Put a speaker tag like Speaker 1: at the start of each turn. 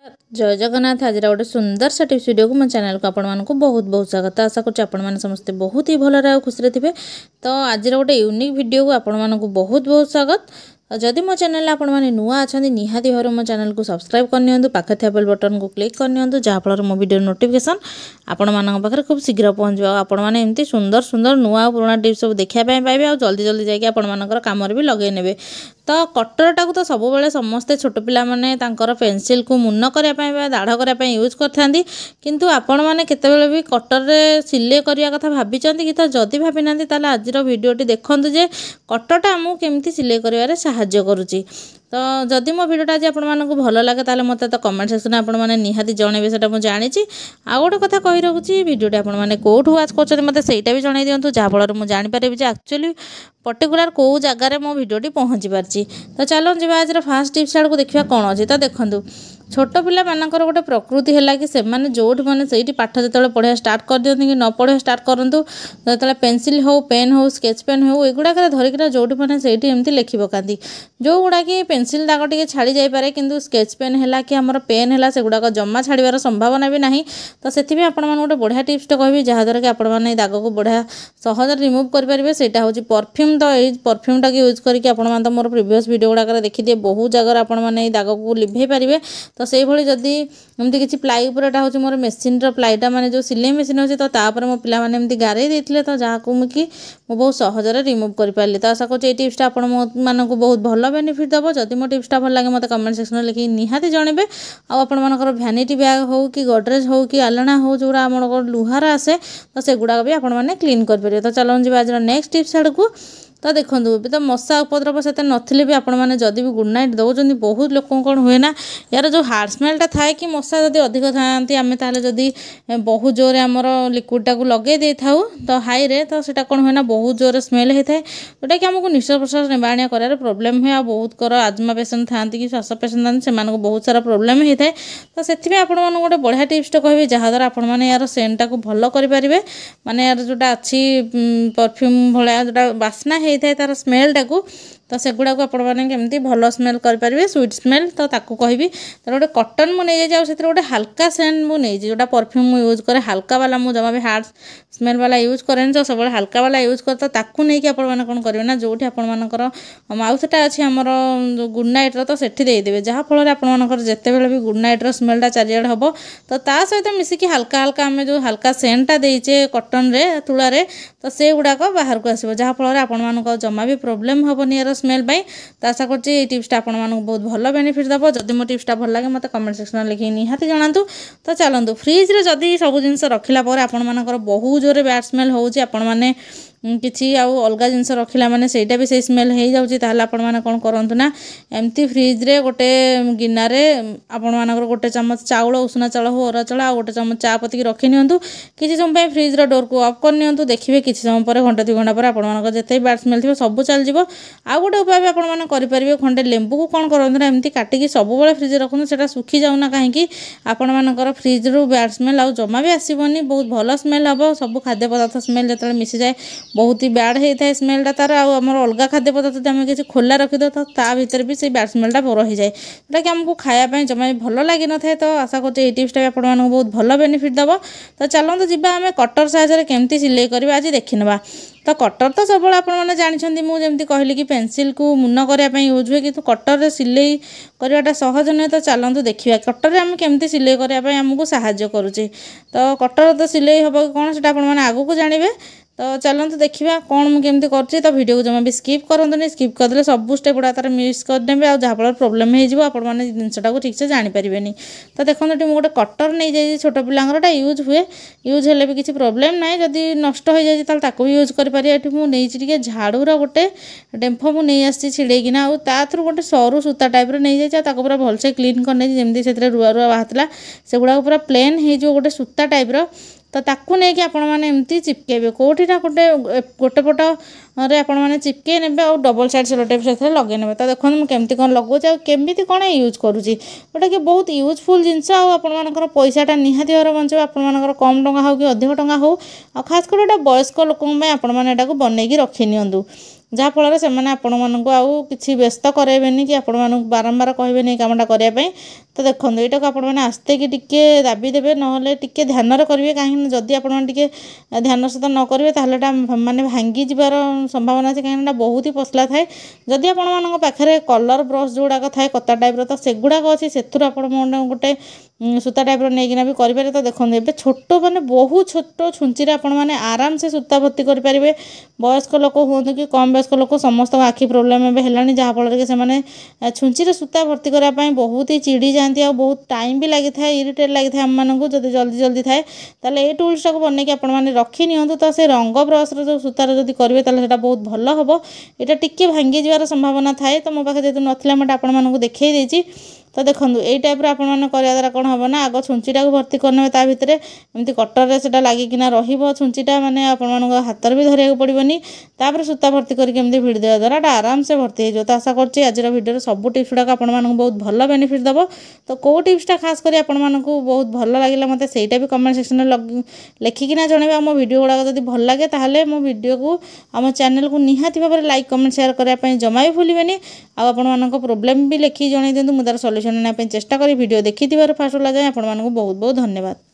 Speaker 1: जय जगन्नाथ। आज गोटे सुंदर सा टिप्स वीडियो को मो चैनल को आपण बहुत बहुत स्वागत। आशा कर समस्ते बहुत ही भल खुशी थे। तो आज गोटे यूनिक वीडियो को आपण बहुत बहुत स्वागत। जदि मो चैनल आपण मैंने नुआ अच्छा निहाती भाव मो चैनल को सब्सक्राइब करनी पाखे थे बेल बटन को क्लिक करनी जहाँफल मो वीडियो नोटिफिकेशन आपण पाखे खूब शीघ्र पहुँच आपण मैंने एमती सुंदर सुंदर नुआ पुराना टिप्स सब देखापी पाइबे आ जल्दी जल्दी जाकि आपण कम भी लगे ने। तो कटरटा को तो सब बेले समस्ते छोट पिला माने तांकर पेंसिल को मुन्न करने दाढ़ करने यूज करते किंतु आपण मैंने केतेबेले भी कटर रे सिले करिया कथा भाबिचंती कि तो जदि भाबी नांती ताले आजिर वीडियोटी देखंतु जे कटरटा हमहु केमती सिले करिवारे सहाय्य करूची। तो जदि मो भिडियोटा आज आपको भल लगे ताले मते तो कमेंट सेक्शन में आपने निहाती जनइबे सेटा मु जानी। आ गोटे कथा कहि रखुची वीडियोटी आपने कोठु वाच करछन मते सेटा भी जणाई दियंतु जहाँफल मु जानि पारिबि जे एक्चुअली पर्टिकुलर कौ जगार मो वीडियोटी पहुँची पारछि। तो चलो जी आज फास्ट टिप्स आड़ को देखा कौन अच्छी। तो देखो छोट पिला मानकर गोटे प्रकृति है कि सेमाने जोठ मैंने से पाठ जो पढ़ा स्टार्ट कर दिखती कि न पढ़ा स्टार्ट करूँ जो पेंसिल हो पेन हो स्केच पेन हो युवाक धरिकी जोठ मैंने से एमती लिखि पकाती जो गुड़ा कि पेंसिल दाग टे छाड़ी जापे कि स्केच पेन है कि आम पेन है से गुड़ाक जमा छाड़ार संभावना भी ना। तो से गोटे बढ़िया टिप्स कहि जहाँद्वारा कि आपने दाग को बढ़िया सहज रिमुव करेंगे सेटा हूँ परफ्यूम। तो ये परफ्यूमटा को यूज करके तो मोर प्रिवियस वीडियो गुड़ाक देखिए बहुत जगह आपने दाग को लिभे पारे। तो से भाई जदि एमती किसी प्लाई उपरटा हूँ मोर मेसीन प्लाईटा माने जो सिलाई मेसीन अच्छी तो तापर मो पिला माने एमती गारे देते तो जहाँ को कि बहुत सहजरे रिमुव कर पारि। तो आशा कर टिप्सटा आपण बहुत भल बेनिफिट दब। जदि मो टिप्सटा भल लगे मत कमेंट सेक्शन में लिखि निहाती जनइबे। आपर भैनिटी बैग हो कि गडरेज हो कि आलना हो जो आम लुहार आसे तो से गुड़ाक भी आपने क्लीन कर। तो चलो जी आज नेक्स्ट टिप्स आड़ को। तो देखो तो मशा उपद्रव से नथिले भी आपण मैंने जदि भी गुड नाइट दौरान बहुत लोक कौन हुए ना यार जो हार्ड स्मेलटा थाए कि मशा जदि अधिक थाती आम ताले जदि बहुत जोरे आमर लिक्विडटा को लगे दे था तो हाई रे तो सेटा कौन हुए ना बहुत जोरे स्मेल होता है जोटा कि आमको निश्वास प्रश्वास नेबा आनिया कर प्रोब्लेम हुए। बहुत कर आजमा पेसेंट था कि श्वास पेसेंट था से बहुत सारा प्रोब्लेम होता है। तो से आपण गोटे बढ़िया टिप्सटा कहि जहाँद्वारा आपण यार सेंटा को भल करेंगे माने यार जोटा अच्छी परफ्यूम भाया जोटा बास्ना होता है तार स्मेलटा को तो से गुड़ा को आपमती भल स्मेल करेंगे स्वीट स्मेल। तो ताकू कहि तर गोटे कटन मुझे जाऊँ गोटे हल्का सेंट मुझे जोटा परफ्यूम यूज करे हल्का वाला मुझे जमा भी हार्ड स्मेल वाला यूज करें तो सब हल्का वाला यूज कर। तो ताकू नहीं कि आपने कौन करेंगे ना जो आपर माउथटा अच्छी आमर गुड नाइट्र तो सेठी देदेवे जहाँफल आपर जिते बड़े भी गुड नाइट्र स्मेलटा चारिआडे हम तो ता सहित मिसिकी हल्का हल्का आम जो हल्का सेंटा देचे कटन रे तुलारे तो से गुड़ाक बाहर को आसो जहाँफल आप जमा भी प्रोब्लेम हेनी यार स्मेल पाई। तो आशा कर टिप्सटा आपण बहुत भल बेनिफिट दब। जदि मो टिप्सटा भल लगे मत कमेंट सेक्शन में लिखि निहाती जनातु। तो चलतु फ्रिज रे जदि सब जिन रखला आपण बहुत जोरे बैड स्मेल होची आपण माने किसी अलग जिनस रखला माने सेटा भी से स्मेल हो जाऊँगी ताहले आपण माने कौन करंतु ना एमती फ्रिज रे गोटे गिनार आपण मानकर गोटे चमच चाउल उषुना चाउल हो अरुआ चाउल आ गोटे चमच चा पत्ती रखी नियंतु किसी समय फ्रिज रो डोर को ऑफ कर नियंतु देखिए किसी समय पर घंटा 2 घंटा पर आपण मानकर जते बैड स्मेल थी सब चल जीवो। आ गोटे उपाय भी आपण माने करि परिबे खंडे लेंबू को कौन करंतु ना एमती काटिकी सब बेले फ्रिज रखु सेटा सुखी जाउना कहीं आपण मानकर फ्रिज रो बैड स्मेल आ जमा भी आसीबनी बहुत भल स्मेल हम सब खाद्य पदार्थ स्मेल जो मिसी जाए बहुत ही बैड होता है स्मेलटा तार आमर अलग खाद्य पदार्थ आम किसी खोला रखीद तो ता भीतर भी से बैड स्मेलटा रही जाए जोटा कि आमको खायापी जमा भी भल लगी न था। तो आशा कर टिप्सटा भी आपको बहुत भल बेनिफिट दब। तो चलते जीवा आम कटर साहाय्य केमती सिलाई करवा आज देखिनवा। तो कटर तो सब आपने जानते मुझे कहली कि पेंसिल को मुन्न करने यूज हुए कि कटर रे सिलाई करवाटा सहज नुहे। तो चलतु देखा कटर रे आम केमती सिलाई करने आमको साहाय्य करुचे। तो कटर तो सिलाई हम कौन से आगू को जानवे। तो चलते देखा कौन मुझे केमती कर। तो वीडियो को जमा भी स्किप करते स्किप करदे सब स्टेप गुड़ा तार मिस करदे जहाँफल प्रोब्लेम होने जिनटा को ठीक से जानीपारे। तो देखो ये गोटे कटर नहीं जाइए छोट पिलांटा यूज हुए यूज हेल्ले भी किसी प्रोब्लेम ना जदि नष्ट हो जाए भी यूज कर मुझे झाड़ूर गोटे डेम्फ मुझे आसी छिड़ेकिना आ थ्रु गोटे सरू सूता टाइप नहीं जाए पूरा भलसे क्लीन करने जमी से रुआ रुआ बाहर से गुड़ा पूरा प्लेन हो गोटे सूता टाइप्र। तो ताकू नहीं कि आपण माने एमती चिपकेबे कोठीटा गोटे गोटे पट रे आपण माने चिपके नेबे और डबल साइड सेलो टेप से लगे नेबे। तो देखो मुझे केमती कौन लगुचे केमती कौन यूज करुँची जोटा कि बहुत यूजफुल जिनस आपर पैसाटा निहाती भाव बचे आपर कम टंका हो कि अधिक टंका हो खास कर वयस्क लोक आपण मैंने बनईकी रखी नियंतु। जहाँफल से आपण मानक आउ कि व्यस्त करेबेनि कि आपण मानक बारंबार कहबेनि कामटा करने। तो देखो यहाँ को आपण आस्ते कि टिके दाबी देवे ना टिके ध्यान करेंगे कहीं जदि आपटे ध्यान सहित न करेंगे ताहले माने भांगी जीवार संभावना अच्छे कहीं बहुत ही पसला थाए। जदि आपण पाखे कलर ब्रश जोड़ाक थाए कता टाइप तो सेगुड़ाक अच्छी से गोटे सूता टाइप नहीं भी करेंगे। तो देखो ये छोट मैंने बहुत छोट छुंची आपण मैंने आराम से सूता भर्ती करेंगे। वयस्क लोक हूँ कि कम वयस्क लोक समस्त आखि प्रोब्लेम है जहाँफल कि से छुंची सूता भर्ती करने बहुत ही चिड़ी जाती और बहुत टाइम भी लगी था इरिटेट लगी था आम मानक जब जल्दी जल्दी थाए ताले ये टूल्स टाक बनई आपण मैंने रखी नि तो से रंग ब्रश जो सूतार जब करेंगे तो बहुत भल हम। यहाँ टिके भांगी जीवार संभावना थाए तो मो पाखे जेहतु नाला मैं आपण मानक देखई देछि। तो देखो यही टाइप आपने द्वारा कौन हम ना आग छुंचीटा को भर्ती करने ता भितर एमती कटर से लगिकिना छुंचीटा माने आपण हाथ भी धरिया पड़ोनी तापर सूता भर्ती करके एमती भिड़ देवा द्वारा आराम से भर्ती हो। तो आशा करछि आज भिडियो सब टिप्स गुड़ाक आपण बहुत भल बेनिफिट दब। तो कौ टिप्सटा खास कर आपण बहुत भल लगे मत से भी कमेंट सेक्शन में लिखिकिना जनइबे। मो भिडियो गुड़ाक जब भल लगे ताहले मो भिडियो को आम चैनल को निहाती भाव में लाइक कमेंट शेयर करने जमा भी भूलें। आपण प्रोब्लेम भी लिखिक जन दिंतु मुझे सल्यूशन चेष्टा करी वीडियो देखि फास्ट लगे। आपण बहुत बहुत धन्यवाद।